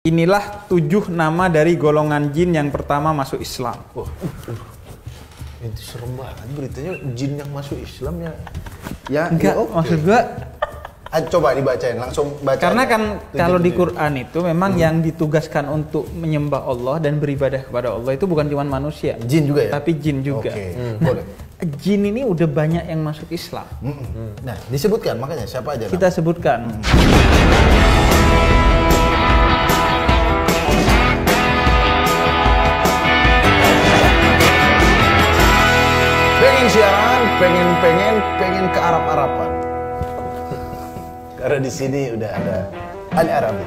Inilah 7 nama dari golongan jin yang pertama masuk Islam. Itu serem banget beritanya, jin yang masuk Islam ya. Enggak, okay. maksud gua coba dibacain, langsung baca. karena kan kalau di Quran itu memang yang ditugaskan untuk menyembah Allah dan beribadah kepada Allah itu bukan cuma manusia. Jin juga ya? Tapi jin juga. Boleh. Jin ini udah banyak yang masuk Islam. Nah, disebutkan makanya siapa aja? Kita sebutkan. Pengen siaran, pengen ke Arab-Araban. Karena di sini udah ada Al Arabi.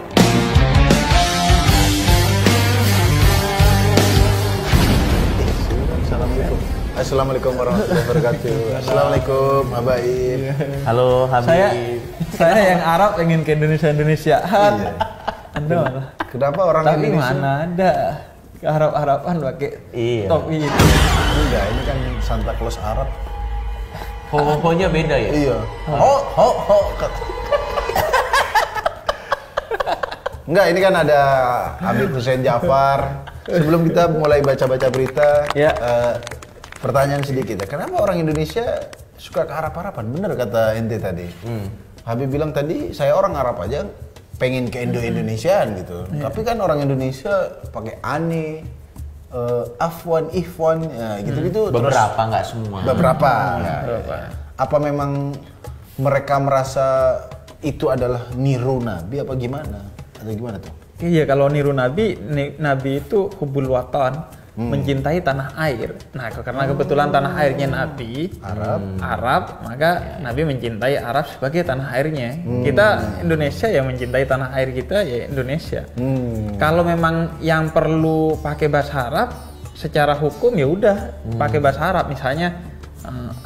Assalamualaikum warahmatullahi wabarakatuh. Assalamualaikum Habaib. Halo Habib. Saya yang Arab pengen ke Indonesia. Iya. Anda malah. Kenapa orang Tapi Indonesia? mana ada ke Arab-Araban pakai topi itu. Enggak, ini kan Santa Claus Arab. Ho-ho-nya beda ya? Iya. Ho. Enggak, ini kan ada Habib Hussein Jafar. Sebelum kita mulai baca-baca berita, pertanyaan sedikit ya. Kenapa orang Indonesia suka ke Arab-Araban? Bener kata ente tadi. Habib bilang tadi, saya orang Arab aja pengen ke Indo-Indonesiaan gitu. Tapi kan orang Indonesia pakai ane, afwan, ihwan, ya, gitu-gitu. Beberapa, nggak semua. Beberapa. Ya. Apa memang mereka merasa itu adalah niru Nabi apa gimana? Atau gimana tuh? Iya, kalau niru Nabi itu hubul watan, mencintai tanah air. Nah, karena kebetulan tanah airnya Nabi Arab, maka Nabi mencintai Arab sebagai tanah airnya. Kita Indonesia yang mencintai tanah air kita ya Indonesia. Kalau memang yang perlu pakai bahasa Arab secara hukum ya udah pakai bahasa Arab, misalnya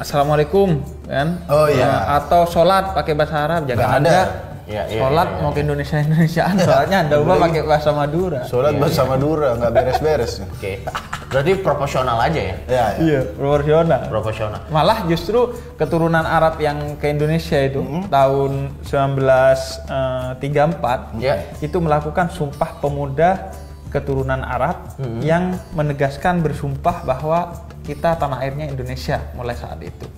Assalamualaikum kan? Oh iya. Atau sholat pakai bahasa Arab, jangan ada. Sholat mau ke Indonesiaan, soalnya Anda ubah pakai bahasa Madura. Sholat bahasa Madura, nggak beres-beres. Oke. Berarti proporsional aja ya? Iya. Proporsional. Malah justru keturunan Arab yang ke Indonesia itu tahun 1934 itu melakukan Sumpah Pemuda keturunan Arab yang menegaskan bersumpah bahwa kita tanah airnya Indonesia mulai saat itu.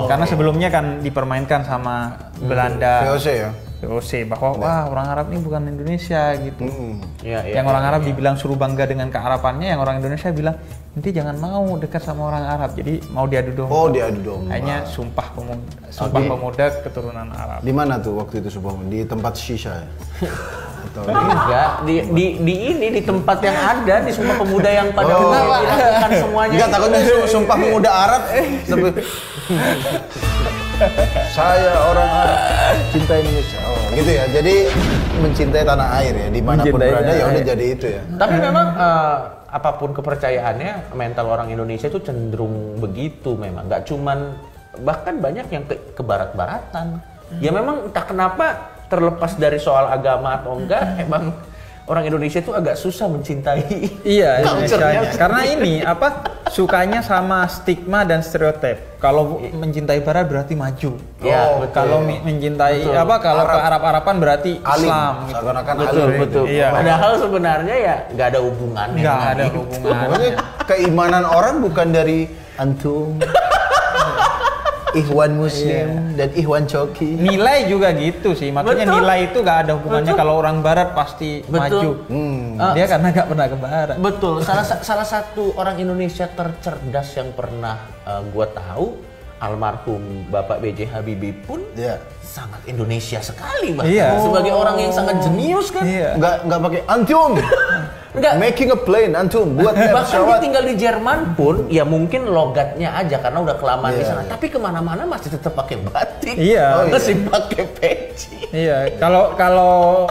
Karena sebelumnya kan dipermainkan sama Belanda. VOC ya? VOC bahwa wah orang Arab ini bukan Indonesia gitu. Yang orang Arab dibilang suruh bangga dengan kearapannya, yang orang Indonesia bilang nanti jangan mau dekat sama orang Arab, jadi mau diadu domba. Diadu domba. Hanya Sumpah Pemuda keturunan Arab. Di mana tuh waktu itu Sumpah Pemuda? Di tempat shisha ya? Atau enggak, di tempat yang ada di Sumpah Pemuda yang pada dilakukan semuanya. Enggak, takutnya Sumpah Pemuda Arab saya orang Arab cinta Indonesia. Gitu ya. Jadi mencintai tanah air ya, dimanapun berada ya udah jadi itu ya. Tapi memang apapun kepercayaannya, mental orang Indonesia itu cenderung begitu memang. Nggak cuman, bahkan banyak yang ke barat-baratan. Ya memang entah kenapa, terlepas dari soal agama atau enggak, emang orang Indonesia itu agak susah mencintai. Iya, Indonesia. Karena ini sukanya sama stigma dan stereotip. Kalau mencintai Barat berarti maju. Kalau mencintai kalau ke Arab-Araban berarti Islam. Seakan-akan betul. Iya. Padahal sebenarnya ya nggak ada hubungannya. Nggak ada hubungannya. Pokoknya keimanan orang bukan dari antum, Ikhwan Muslim dan Ikhwan Coki. Nilai juga gitu sih, makanya nilai itu gak ada hubungannya. Kalau orang Barat pasti maju. Dia karena gak pernah ke Barat. Betul. Salah satu orang Indonesia tercerdas yang pernah gua tahu, almarhum Bapak B.J. Habibie pun sangat Indonesia sekali, Bang. Sebagai orang yang sangat jenius kan. Nggak pakai antum. Enggak. Making a plane antum buat bahkan dia tinggal di Jerman pun ya mungkin logatnya aja karena udah kelamaan di sana, tapi kemana-mana masih tetap pakai batik, masih pakai peci. Kalau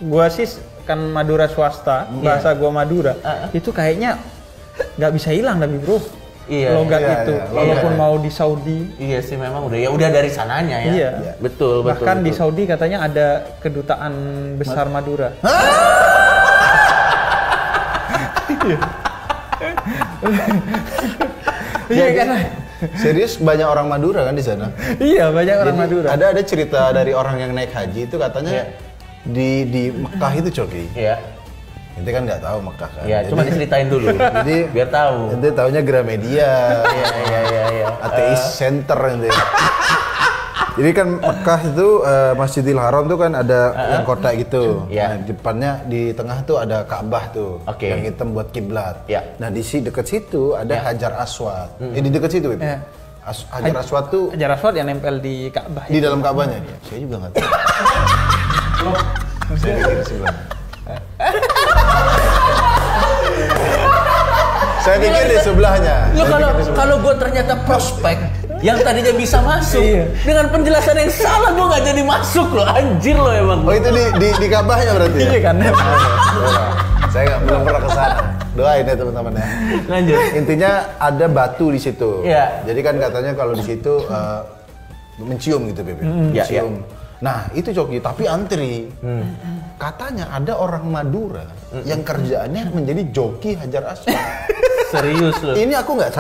gua sih kan Madura swasta, bahasa gua Madura itu kayaknya nggak bisa hilang tapi bro. Logat itu walaupun mau di Saudi. Iya sih memang udah dari sananya ya. Betul. Bahkan di Saudi katanya ada kedutaan besar Madura. Iya kan? Serius banyak orang Madura kan di sana? Iya, banyak orang Madura. Ada cerita dari orang yang naik haji itu katanya di Mekah itu Coki. Iya. Ente kan nggak tahu Mekah kan. Iya, cuma diceritain dulu. Jadi biar tahu. Ente taunya Gramedia. Iya. Ateis Center ente. Jadi kan Mekah itu Masjidil Haram tuh kan ada yang kotak gitu. Iya. Nah, depannya di tengah tuh ada Ka'bah tuh. Oke. Yang hitam buat kiblat. Iya. Nah, di dekat situ ada Hajar Aswad. Di dekat situ, Bib. Iya. Hajar Aswad tuh Hajar Aswad yang nempel di Ka'bah. di dalam Ka'bahnya. Saya juga nggak tahu. Saya pikir sebelah. Saya pikir di sebelahnya. Lo kalau gue ternyata prospek yang tadinya bisa masuk dengan penjelasan yang salah, gue nggak jadi masuk lo, anjir lo emang. Oh itu di Ka'bahnya berarti ya? Iya kan. Saya belum pernah ke sana. Doain ya teman-teman ya. Lanjut. Intinya ada batu di situ. Iya. Jadi kan katanya kalau di situ mencium gitu, Bebe. Mencium. Nah, itu Coki, tapi antri. Katanya ada orang Madura yang kerjaannya menjadi joki Hajar Aswad. Serius lo? Ini aku nggak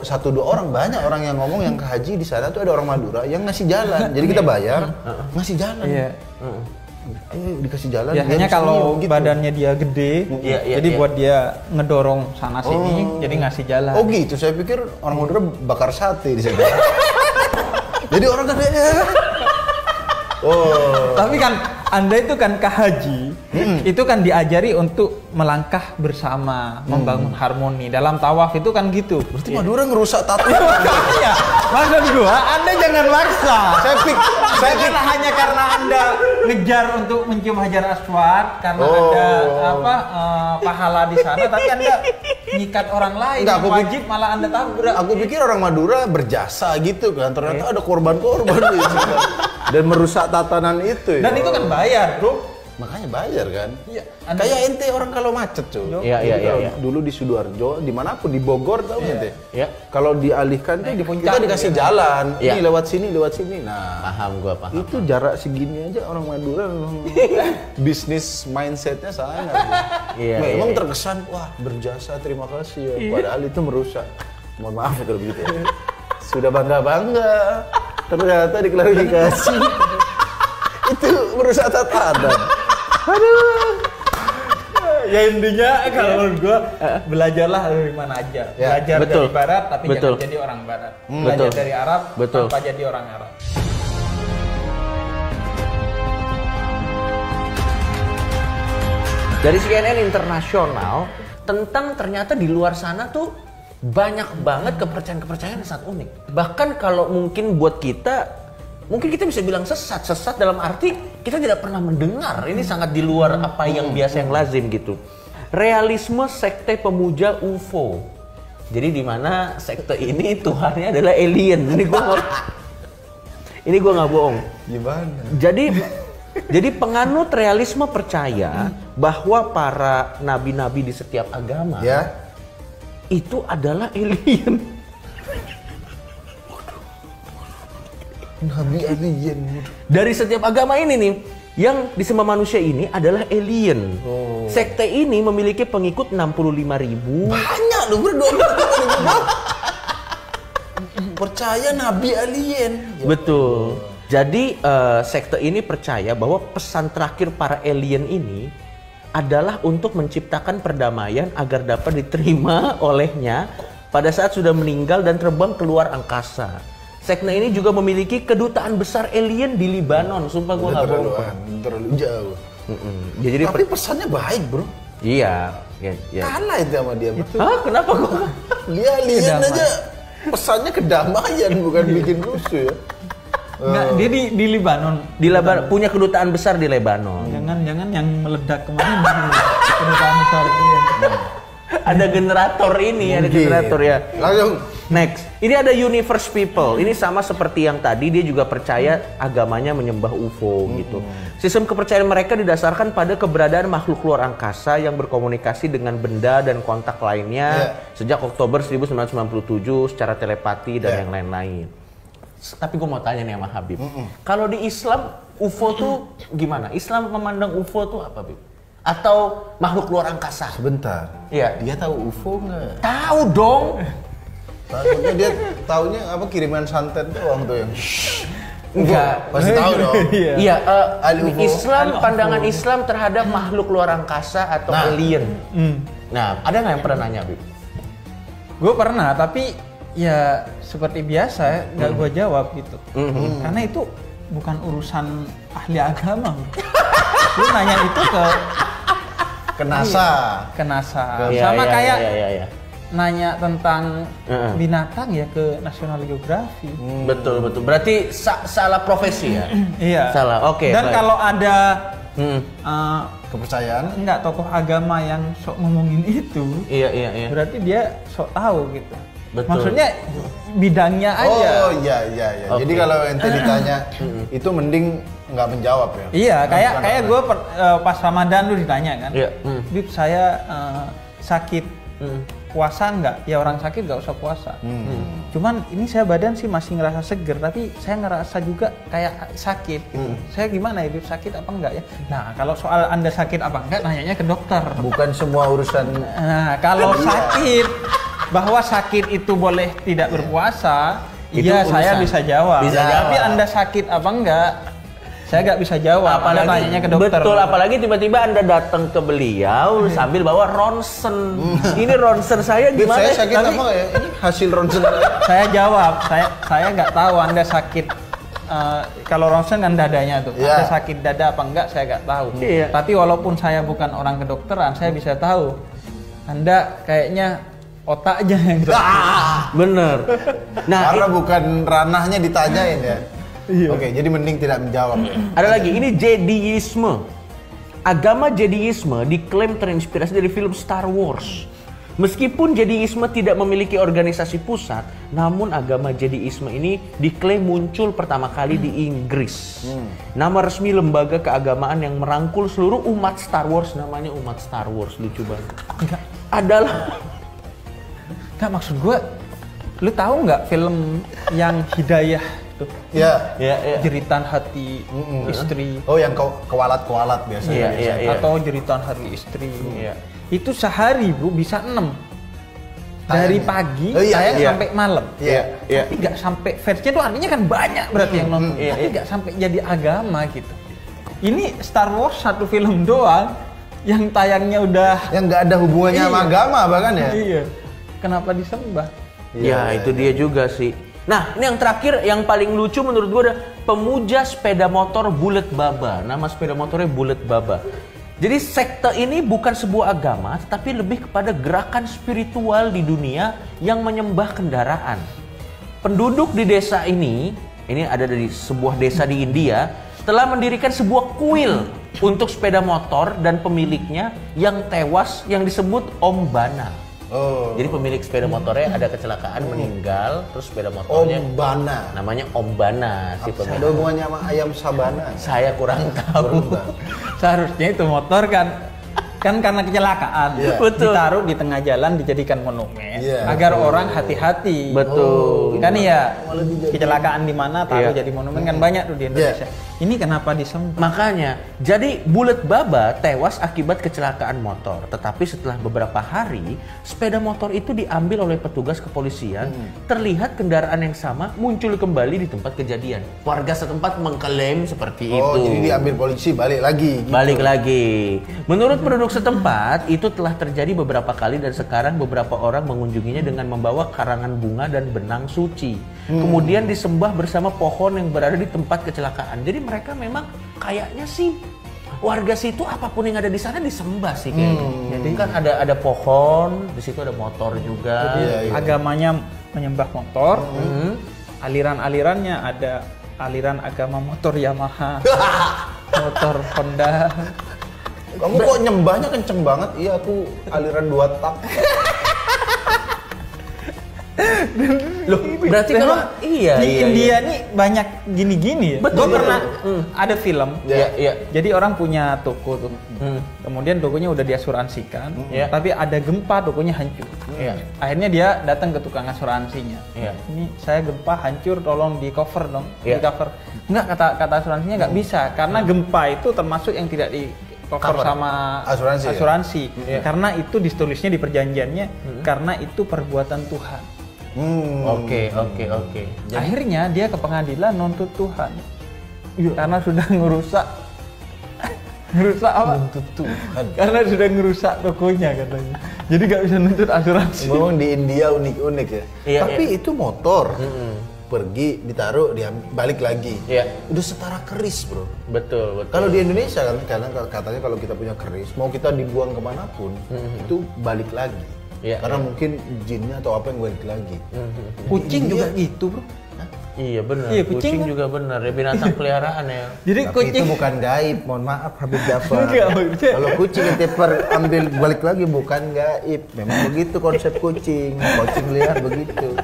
satu dua orang, banyak orang yang ngomong yang ke haji di sana tuh ada orang Madura yang ngasih jalan. Jadi kita bayar, ngasih jalan. Iya. Dikasih jalan. Ya hanya kalau badannya dia gede, jadi buat dia ngedorong sana sini, jadi ngasih jalan. Oh gitu, saya pikir orang Madura bakar sate di sana. Jadi orang kan Tapi kan Anda itu kan ke haji, itu kan diajari untuk melangkah bersama, membangun harmoni. Dalam tawaf itu kan gitu. Berarti Madura ngerusak tato. Makanya, maksud gua, Anda jangan maksa. Saya Karena hanya karena Anda ngejar untuk mencium Hajar Aswad, karena ada pahala di sana, tapi Anda nyikat orang lain. Enggak, yang wajib malah Anda tabrak. Aku pikir orang Madura berjasa gitu kan, ternyata ada korban-korban gitu. Dan merusak tatanan itu. Dan itu kan bayar, bro. Makanya bayar kan? Iya. Kayak ente orang kalau macet cuy. Iya. Dulu di Sidoarjo, dimanapun di Bogor tahu ente. Iya. Kalau dialihkan tuh di puncak kita dikasih jalan. Iya. Ini lewat sini. Nah, Paham. itu jarak segini aja orang Madura memang bisnis mindsetnya sangat. Memang terkesan wah berjasa terima kasih ya. Padahal itu merusak. Mohon maaf kalau begitu ya. Sudah bangga. Ternyata diklarifikasi. Itu merusak tatanan. Aduh. Ya intinya kalau menurut gua belajarlah dari mana aja. Ya, Belajar betul. dari barat tapi Betul. jangan jadi orang barat. Betul. Belajar dari Arab Betul. tanpa jadi orang Arab. Dari CNN Internasional tentang ternyata di luar sana tuh banyak banget kepercayaan-kepercayaan yang sangat unik. Bahkan kalau mungkin buat kita, mungkin kita bisa bilang sesat dalam arti kita tidak pernah mendengar. Ini sangat di luar apa yang biasa yang lazim gitu. Realisme sekte pemuja UFO. Jadi di mana sekte ini Tuhannya adalah alien. Ini gua nggak bohong. Gimana? Jadi penganut realisme percaya bahwa para nabi-nabi di setiap agama itu adalah alien. Nabi alien. Dari setiap agama ini nih, yang disembah manusia ini adalah alien. Sekte ini memiliki pengikut 65.000. Banyak loh bro, percaya nabi alien. Betul. Jadi sekte ini percaya bahwa pesan terakhir para alien ini adalah untuk menciptakan perdamaian agar dapat diterima olehnya pada saat sudah meninggal dan terbang keluar angkasa. Sekte ini juga memiliki kedutaan besar alien di Libanon. Sumpah gue nggak bohong. Terlalu jauh. Jadi tapi pesannya baik bro. Iya. Kalah itu sama dia. Hah? Kenapa kok? Dia alien aja. Pesannya kedamaian bukan bikin rusuh ya. Enggak, dia di Libanon. Di Lebanon punya kedutaan besar di Lebanon. Jangan yang meledak kemarin kedutaan besar itu. Ada generator ini, ada generator ya. Langsung next. Ini ada Universe People. Ini sama seperti yang tadi, dia juga percaya agamanya menyembah UFO gitu. Sistem kepercayaan mereka didasarkan pada keberadaan makhluk luar angkasa yang berkomunikasi dengan benda dan kontak lainnya sejak Oktober 1997 secara telepati dan yang lain-lain. Tapi gue mau tanya nih sama Habib. Kalau di Islam, UFO tuh gimana? Islam memandang UFO tuh apa, Bib? Atau makhluk luar angkasa? sebentar. Iya. Dia tahu UFO nggak? Tahu dong. Takutnya dia taunya apa kiriman santet doang tuh yang. Enggak. Pasti tahu dong. Iya, Al-UFO. Islam, pandangan Islam terhadap makhluk luar angkasa atau alien. Nah, ada nggak yang pernah nanya, Bib? Gue pernah, tapi ya seperti biasa nggak gue jawab gitu. Karena itu bukan urusan ahli agama. Lu nanya itu ke NASA. Ke NASA. Iya, Sama iya, kayak iya. nanya tentang binatang ya ke National Geographic. Betul. Berarti salah profesi ya? Iya. Salah. Oke. Dan baik. kalau ada Kepercayaan. enggak tokoh agama yang sok ngomongin itu, Iya. berarti dia sok tahu gitu. Betul. Maksudnya bidangnya aja. Oh iya. Oke. Jadi kalau ente ditanya itu mending nggak menjawab ya. Iya, kayak gue pas Ramadan lu ditanya kan. Iya. Bib, saya sakit puasa nggak? Ya orang sakit nggak usah puasa. Cuman ini saya badan sih masih ngerasa seger, tapi saya ngerasa juga kayak sakit. Gitu. Saya gimana ya, Bib, sakit apa enggak ya? Nah, kalau soal Anda sakit apa enggak, nanyanya ke dokter. Bukan semua urusan. Nah, kalau sakit, bahwa sakit itu boleh tidak berpuasa, Itu iya urusan. saya bisa jawab. Bisa Tapi jawab. Anda sakit apa enggak? Saya nggak bisa jawab. Anda nanyanya ke dokter. Betul, apalagi tiba-tiba Anda datang ke beliau sambil bawa ronsen. Ini ronsen saya Bib, gimana? saya sakit apa nggak ya? Ini hasil ronsen. Saya jawab, saya nggak tahu Anda sakit. Kalau ronsen kan dadanya tuh, Iya. Anda sakit dada apa enggak saya nggak tahu. Iya. Tapi walaupun saya bukan orang kedokteran, saya bisa tahu Anda kayaknya otaknya yang Bener. Nah, Karena bukan ranahnya ditanyain ya. Oke, jadi mending tidak menjawab. ada lagi, ini Jediisme. Agama Jediisme diklaim terinspirasi dari film Star Wars. Meskipun Jediisme tidak memiliki organisasi pusat, namun agama Jediisme ini diklaim muncul pertama kali di Inggris. Nama resmi lembaga keagamaan yang merangkul seluruh umat Star Wars, namanya umat Star Wars, lucu banget. Enggak. Adalah maksud gue, lu tahu nggak film yang Hidayah tuh? Ya. Jeritan hati istri. Oh, yang kewalat-kewalat biasanya. Iya. Atau jeritan hati istri. Iya. Itu sehari bro bisa 6. Dari pagi sampai malam. Iya. Tapi nggak sampai versinya tuh artinya kan banyak berarti yang nonton. Tapi nggak sampai jadi agama gitu. Ini Star Wars satu film doang yang tayangnya udah. Yang nggak ada hubungannya sama agama bahkan ya. Iya. Kenapa disembah? Ya, itu dia juga sih. Nah, ini yang terakhir, yang paling lucu menurut gue ada pemuja sepeda motor Bulet Baba. Nama sepeda motornya Bulet Baba. Jadi sekte ini bukan sebuah agama, tetapi lebih kepada gerakan spiritual di dunia yang menyembah kendaraan. Penduduk di desa ini ada dari sebuah desa di India, telah mendirikan sebuah kuil untuk sepeda motor dan pemiliknya yang tewas yang disebut Om Bana. Oh. Jadi pemilik sepeda motornya ada kecelakaan meninggal, terus sepeda motornya Om Bana. namanya Om Bana si Ada pemilik. hubungannya sama ayam sabana. Saya kurang tahu. Seharusnya itu motor kan karena kecelakaan. Iya. Betul. Ditaruh di tengah jalan dijadikan monumen Iya. agar orang hati-hati. Betul. Kan iya, kecelakaan di mana taruh Iya. jadi monumen kan banyak tuh di Indonesia. Ini kenapa disembah? Makanya, jadi Bulet Baba tewas akibat kecelakaan motor. Tetapi setelah beberapa hari, sepeda motor itu diambil oleh petugas kepolisian. Terlihat kendaraan yang sama muncul kembali di tempat kejadian. Warga setempat mengklaim seperti Oh, itu. jadi diambil polisi balik lagi. Gitu. Balik lagi. Menurut penduduk setempat, itu telah terjadi beberapa kali dan sekarang beberapa orang mengunjunginya dengan membawa karangan bunga dan benang suci. Kemudian disembah bersama pohon yang berada di tempat kecelakaan. Jadi mereka memang kayaknya sih warga situ apapun yang ada di sana disembah sih kayaknya. Jadi kan ada pohon, di situ ada motor juga. Jadi agamanya menyembah motor. Aliran-alirannya ada aliran agama motor Yamaha, motor Honda. Kamu kok nyembahnya kenceng banget? Iya, aku aliran 2 tak. Loh, berarti kalau di India nih banyak gini-gini ya. Betul, Gue pernah betul. ada film. Iya. Jadi orang punya toko tuh. Kemudian tokonya udah diasuransikan, Iya. tapi ada gempa tokonya hancur. Iya. Akhirnya dia datang ke tukang asuransinya. Iya. Ini saya gempa hancur, tolong di cover dong. Iya. Di cover. Enggak, kata asuransinya nggak bisa karena gempa itu termasuk yang tidak di cover sama Asuransi, ya? Karena itu ditulisnya di perjanjiannya karena itu perbuatan Tuhan. Oke. Akhirnya dia ke pengadilan nuntut Tuhan. Karena sudah ngerusak apa? Nuntut Tuhan. Karena sudah ngerusak tokonya katanya. Jadi nggak bisa nuntut asuransi. Memang di India unik-unik ya. Iya, Tapi itu motor. Pergi, ditaruh, dia balik lagi. Iya. Udah setara keris, bro. Betul. Kalau di Indonesia kan, karena katanya kalau kita punya keris, mau kita dibuang kemanapun, itu balik lagi. Iya, Karena mungkin jinnya atau apa yang balik lagi. Kucing Di juga India. gitu, bro. Iya benar. Iya, kucing kucing kan? juga benar. Ya binatang peliharaan ya. Jadi Tapi kucing itu bukan gaib, mohon maaf Habib Jafar. Enggak, maksudnya. Kalau kucing yang ambil balik lagi bukan gaib. Memang begitu konsep kucing. Kucing liar begitu.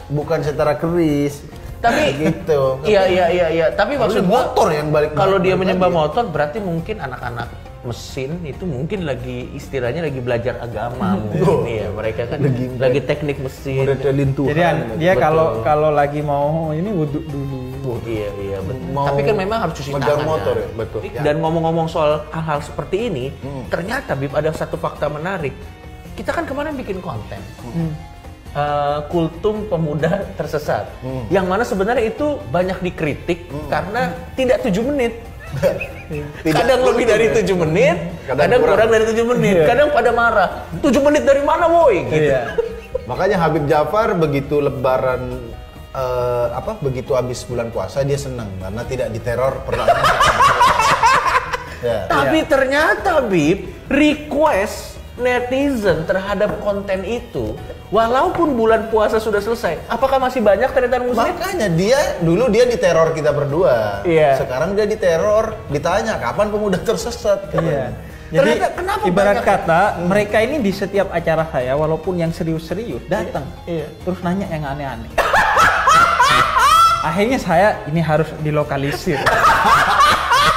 Bukan setara keris. Tapi gitu. Iya. Tapi maksud gua motor yang balik. kalau dia balik menyembah lagi. motor berarti mungkin anak-anak mesin itu mungkin lagi istilahnya lagi belajar agama mungkin ya mereka kan lagi teknik mesin. Meretelin Tuhan. Jadi dia Betul. kalau lagi mau ini wudhu dulu. Iya betul. Mau Tapi kan memang harus cuci megang tangan motor ya. ya? Betul. Dan ngomong-ngomong soal hal-hal seperti ini, ternyata Bib ada satu fakta menarik. Kita kan kemarin bikin konten. Kultum pemuda tersesat. Yang mana sebenarnya itu banyak dikritik karena tidak 7 menit. Kadang lebih dari 7 menit, kadang kurang dari 7 menit, kadang pada marah. 7 menit dari mana woi? Gitu. Iya. Makanya Habib Jafar begitu lebaran begitu habis bulan puasa dia senang karena tidak diteror perlawanan. Ya. Tapi ternyata Bib, request netizen terhadap konten itu walaupun bulan puasa sudah selesai, apakah masih banyak ternyata muslim? Makanya dulu dia diteror kita berdua. Iya. Sekarang dia diteror, ditanya kapan pemuda tersesat. Iya. Jadi Ternyata kenapa ibarat banyak? kata mereka ini di setiap acara saya walaupun yang serius-serius datang, terus nanya yang aneh-aneh. Akhirnya saya ini harus dilokalisir.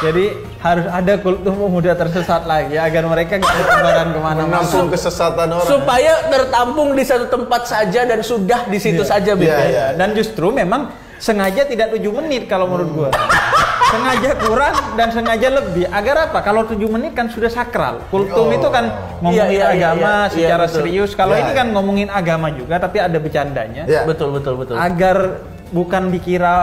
Jadi harus ada kultum pemuda tersesat lagi agar mereka nggak bertebaran kemana-mana. Menampung kesesatan orang. Supaya tertampung di satu tempat saja dan sudah di situ saja Bib. Iya, iya. Dan justru memang sengaja tidak 7 menit kalau menurut gua. Sengaja kurang dan sengaja lebih. Agar apa? Kalau 7 menit kan sudah sakral. Kultum itu kan ngomongin Iya, agama iya, secara betul. serius. Kalau Iya, ini kan ngomongin agama juga tapi ada bercandanya. Iya. Betul. Agar bukan dikira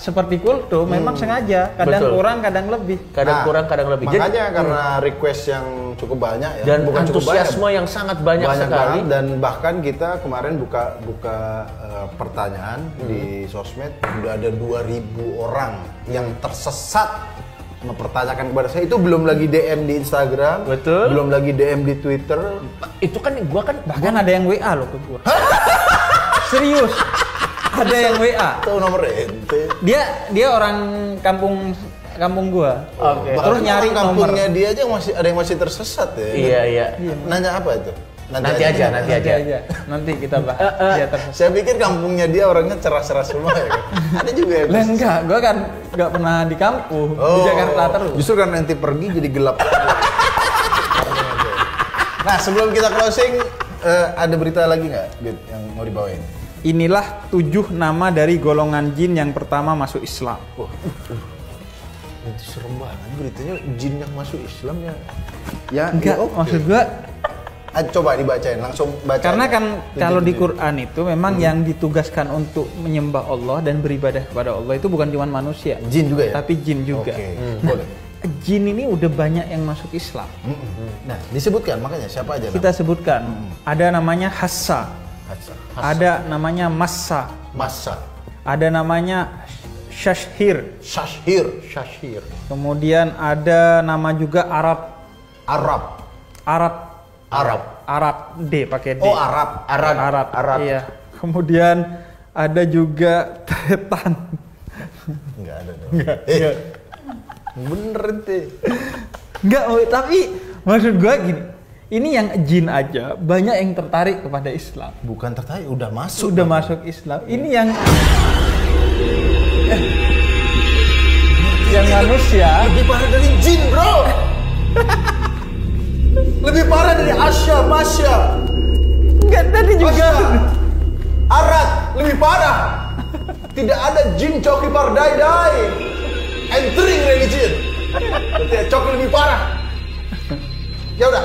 seperti kultum, memang sengaja. Kadang Betul. kurang, kadang lebih. Kadang kurang, kadang lebih. Makanya karena request yang cukup banyak ya. Dan bukan cukup antusiasme banyak, yang sangat banyak sekali. banget, dan bahkan kita kemarin buka pertanyaan di sosmed udah ada 2.000 orang yang tersesat mempertanyakan kepada saya. Itu belum lagi DM di Instagram, Betul. belum lagi DM di Twitter. Itu kan gua kan Bahkan ada yang WA loh ke gua. Serius. Ada yang WA. Tahu nomor ente. Dia orang kampung gua. Oke. Bahkan Terus nyari orang kampungnya nomor. dia aja masih ada yang masih tersesat ya. Iya. Nanya apa itu? Nanti aja. Nanti kita bahas. Dia tersesat. Saya pikir kampungnya dia orangnya cerah-cerah semua ya kan? Ada juga yang Lah enggak, gua kan enggak pernah di kampung, di Jakarta terus. Justru karena nanti pergi jadi gelap. Nah, sebelum kita closing, ada berita lagi nggak, Bib, yang mau dibawain? Inilah 7 nama dari golongan jin yang pertama masuk Islam. Itu serem banget beritanya, jin yang masuk Islam ya. Ya, Enggak, ya oke. maksud gua Coba dibacain, langsung baca. karena kan kalau di Quran itu memang yang ditugaskan untuk menyembah Allah dan beribadah kepada Allah itu bukan cuma manusia, Jin juga ya? tapi jin juga. Oke, Nah, boleh. jin ini udah banyak yang masuk Islam. Nah, disebutkan makanya siapa aja? Kita sebutkan, ada namanya Hassa, ada namanya Massa, Massa, ada namanya Shashhir, Syashir, kemudian ada nama juga Arab, Arab. D pakai D. Oh, Arab. Iya. Kemudian ada juga Tretan. Enggak ada dong. Enggak. Bener ente. Enggak, tapi maksud gua gini. Ini yang jin aja banyak yang tertarik kepada Islam. Bukan tertarik, udah masuk. Sudah masuk Islam. Ini yang manusia Lebih parah dari jin, bro. Lebih parah dari Masya. enggak tadi juga. Arat, lebih parah. Tidak ada jin coki pardai. Entering religion. Berarti ya, coki lebih parah. Ya udah.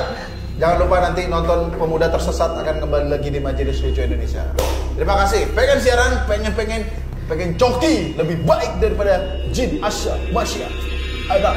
Jangan lupa nanti nonton Pemuda Tersesat akan kembali lagi di Majelis Lucu Indonesia. Terima kasih. Pengen siaran, pengen coki lebih baik daripada Jin Asya Masya. Ada.